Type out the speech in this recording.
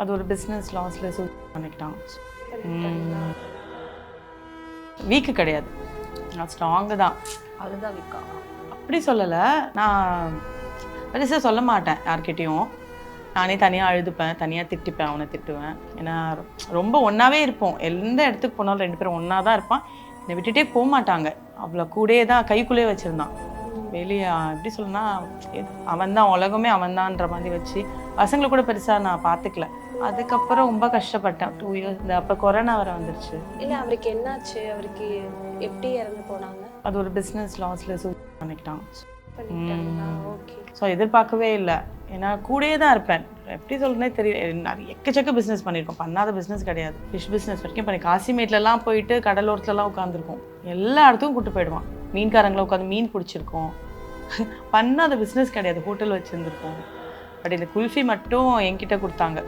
அது ஒரு business லாஸில் பண்ணிக்கிட்டான். Week கிடையாது, நான் ஸ்ட்ராங்கு தான். அதுதான் வீக்கா? அப்படி சொல்லலை, நான் பெருசாக சொல்ல மாட்டேன் யார்கிட்டையும். நானே தனியாக அழுதுப்பேன், தனியாக திட்டிப்பேன், அவனை திட்டுவேன். ஏன்னா ரொம்ப ஒன்றாவே இருப்போம், எந்த இடத்துக்கு போனாலும் 2 பேரும் ஒன்றா தான் இருப்பான். என்னை விட்டுட்டே போக மாட்டாங்க, அவ்வளோ கூடயே தான் கைக்குள்ளேயே வச்சுருந்தான். வெளியே எப்படி சொல்லணும்னா அவன் தான் உலகமே, அவன்தான்ற மாதிரி வச்சு பசங்களை கூட பெருசாக நான் பார்த்துக்கல. அதுக்கப்புறம் ரொம்ப கஷ்டப்பட்டேன் 2 இயர்ஸ். இந்த அப்போ கொரோனா வர வந்துருச்சு. இல்லை, அவருக்கு என்னாச்சு? அவருக்கு எப்படி இறந்து போனாங்க? அது ஒரு பிஸ்னஸ் லாஸில் பண்ணிக்கிட்டான். ஓகே. ஸோ எதிர்பார்க்கவே இல்லை, ஏன்னா கூடயே தான் இருப்பேன். எப்படி சொல்கிறேனே தெரியல, நிறைய எக்கச்சக்க பிஸ்னஸ் பண்ணியிருக்கோம், பண்ணாத பிஸ்னஸ் கிடையாது. ஃபிஷ் பிஸ்னஸ் வரைக்கும் பண்ணி காசிமேட்லலாம் போயிட்டு கடலோரத்துலலாம் உட்காந்துருக்கோம், எல்லா இடத்துக்கும் கூப்பிட்டு போயிடுவான். மீன்காரங்களை உட்காந்து மீன் பிடிச்சிருக்கோம், பண்ணாத பிஸ்னஸ் கிடையாது. ஹோட்டல் வச்சுருந்துருக்கோம். பட் இந்த குல்ஃபி மட்டும் என்கிட்ட கொடுத்தாங்க.